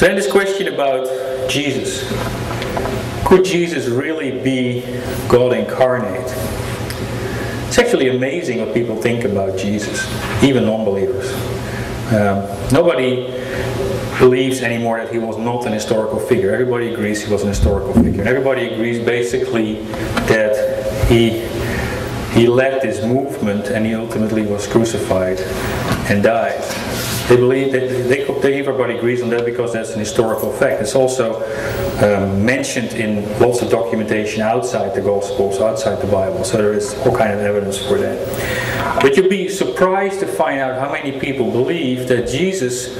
So then this question about Jesus. Could Jesus really be God incarnate? It's actually amazing what people think about Jesus, even non-believers. Nobody believes anymore that he was not an historical figure. Everybody agrees he was an historical figure. Everybody agrees basically that he led this movement and he ultimately was crucified and died. They believe that everybody agrees on that because that's an historical fact. It's also mentioned in lots of documentation outside the Gospels, outside the Bible. So there is all kind of evidence for that. But you'd be surprised to find out how many people believe that Jesus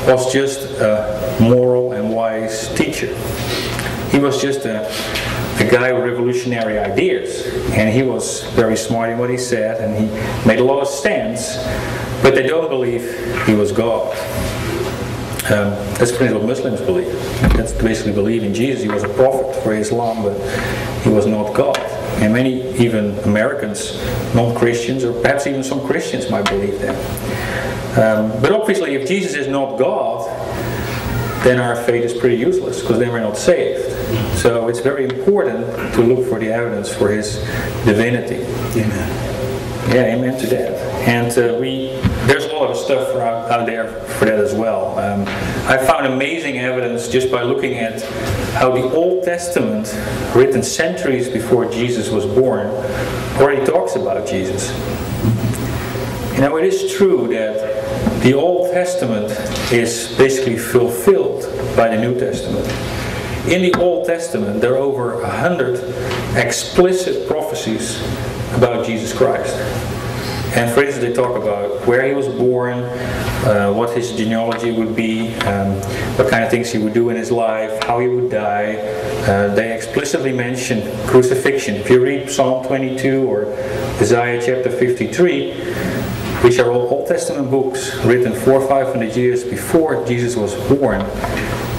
was just a moral and wise teacher. He was just a guy with revolutionary ideas, and he was very smart in what he said, and he made a lot of stands. But they don't believe he was God. That's pretty much what Muslims believe. That's basically believe in Jesus. He was a prophet for Islam, but he was not God. And many, even Americans, non-Christians, or perhaps even some Christians might believe that. But obviously, if Jesus is not God, then our faith is pretty useless, because then we're not saved. So it's very important to look for the evidence for his divinity. Amen. Yeah, amen to that. And there's a lot of stuff out there for that as well. I found amazing evidence just by looking at how the Old Testament, written centuries before Jesus was born, already talks about Jesus. You know, it is true that the Old Testament is basically fulfilled by the New Testament. In the Old Testament, there are over 100 explicit prophecies about Jesus Christ. And for instance, they talk about where he was born, what his genealogy would be, what kind of things he would do in his life, how he would die. They explicitly mention crucifixion. If you read Psalm 22 or Isaiah chapter 53, which are all Old Testament books written 400 or 500 years before Jesus was born,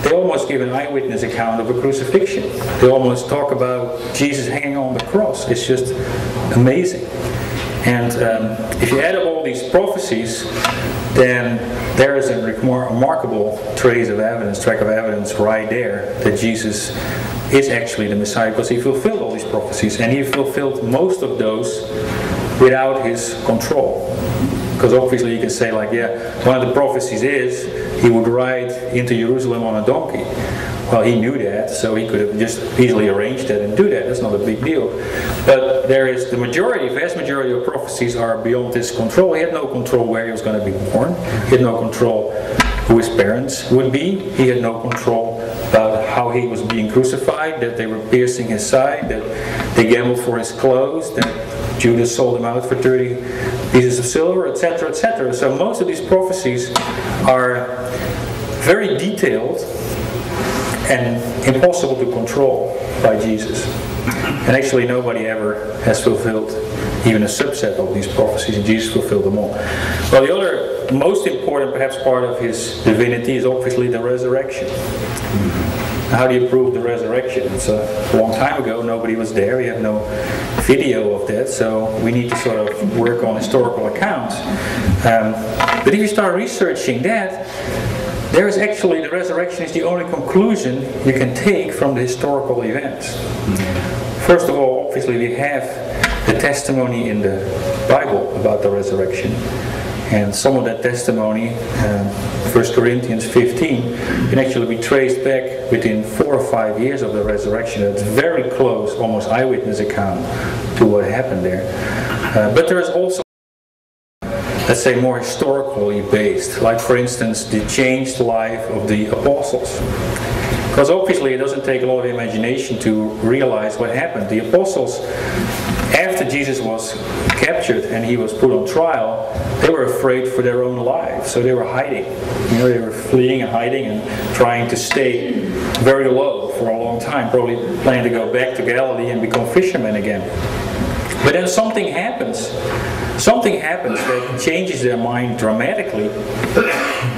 they almost give an eyewitness account of a crucifixion. They almost talk about Jesus hanging on the cross. It's just amazing. And if you add up all these prophecies, then there is a remarkable track of evidence right there that Jesus is actually the Messiah, because he fulfilled all these prophecies, and he fulfilled most of those without his control. Because obviously you can say, like, yeah, one of the prophecies is he would ride into Jerusalem on a donkey. Well, he knew that, so he could have just easily arranged that and do that. That's not a big deal. But there is the vast majority of prophecies are beyond his control. He had no control where he was going to be born. He had no control who his parents would be. He had no control about how he was being crucified, that they were piercing his side, that they gambled for his clothes, that Judas sold him out for 30 pieces of silver, etc., etc. So most of these prophecies are very detailed and impossible to control by Jesus. And actually nobody ever has fulfilled even a subset of these prophecies, and Jesus fulfilled them all. Well, the other most important perhaps part of his divinity is obviously the resurrection. How do you prove the resurrection? It's a long time ago, nobody was there, we have no video of that, so we need to sort of work on historical accounts. But if you start researching that, there is actually, the resurrection is the only conclusion you can take from the historical events. First of all, obviously we have the testimony in the Bible about the resurrection. And some of that testimony, 1 Corinthians 15, can actually be traced back within 4 or 5 years of the resurrection. It's very close, almost eyewitness account to what happened there. But there is also, let's say, more historically based, like for instance the changed life of the apostles. Because obviously it doesn't take a lot of imagination to realize what happened. The apostles, after Jesus was captured and he was put on trial, they were afraid for their own lives, so they were hiding. You know, they were fleeing and hiding and trying to stay very low for a long time, probably planning to go back to Galilee and become fishermen again. But then something happens that changes their mind dramatically,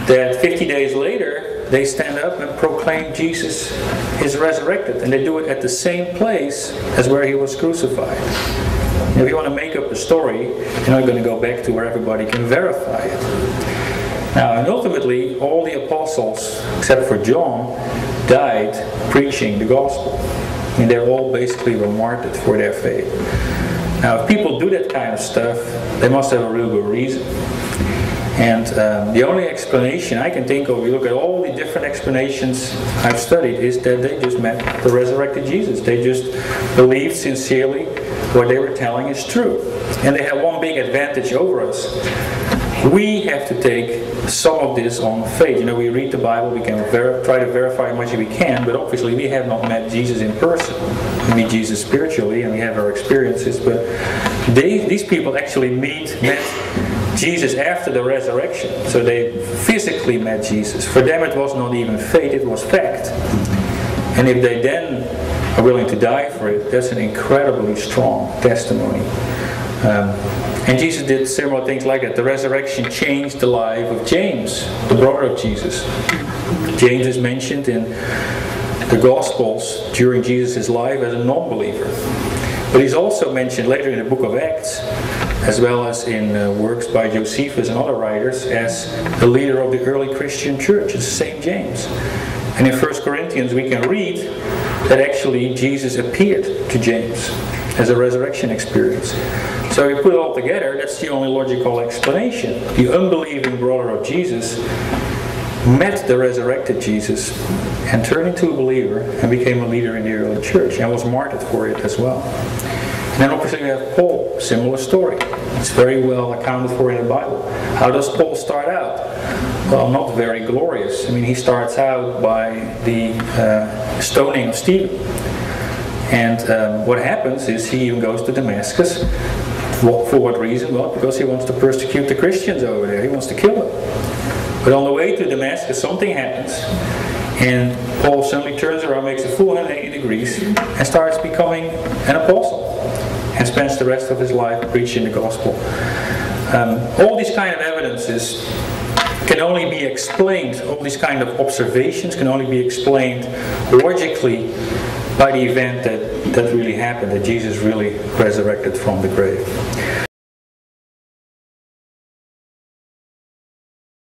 that 50 days later they stand up and proclaim Jesus is resurrected, and they do it at the same place as where he was crucified. If you want to make up a story, you're not going to go back to where everybody can verify it. Now, and ultimately, all the apostles, except for John, died preaching the gospel. I mean, they all basically were martyred for their faith. Now, if people do that kind of stuff, they must have a real good reason. And the only explanation I can think of, if you look at all the different explanations I've studied, is that they just met the resurrected Jesus. They just believed sincerely what they were telling is true. And they have one big advantage over us. We have to take some of this on faith. You know, we read the Bible, we can try to verify as much as we can, but obviously we have not met Jesus in person. We meet Jesus spiritually and we have our experiences, but these people actually met Jesus after the resurrection. So they physically met Jesus. For them it was not even faith, it was fact. And if they then are willing to die for it, that's an incredibly strong testimony. And Jesus did similar things like that. The resurrection changed the life of James, the brother of Jesus. James is mentioned in the Gospels during Jesus' life as a non-believer. But he's also mentioned later in the book of Acts, as well as in works by Josephus and other writers, as the leader of the early Christian church. It's St. James. And in 1 Corinthians we can read that actually Jesus appeared to James as a resurrection experience. So if you put it all together, that's the only logical explanation. The unbelieving brother of Jesus met the resurrected Jesus and turned into a believer and became a leader in the early church and was martyred for it as well. And then obviously we have Paul, similar story. It's very well accounted for in the Bible. How does Paul start out? Well, not very glorious. I mean, he starts out by the stoning of Stephen. And what happens is he even goes to Damascus. For what reason? Well, because he wants to persecute the Christians over there. He wants to kill them. But on the way to Damascus, something happens. And Paul suddenly turns around, makes a full 180 degrees, and starts becoming an apostle. And spends the rest of his life preaching the gospel. All these kind of evidences can only be explained, all these kind of observations can only be explained logically by the event that really happened, that Jesus really resurrected from the grave.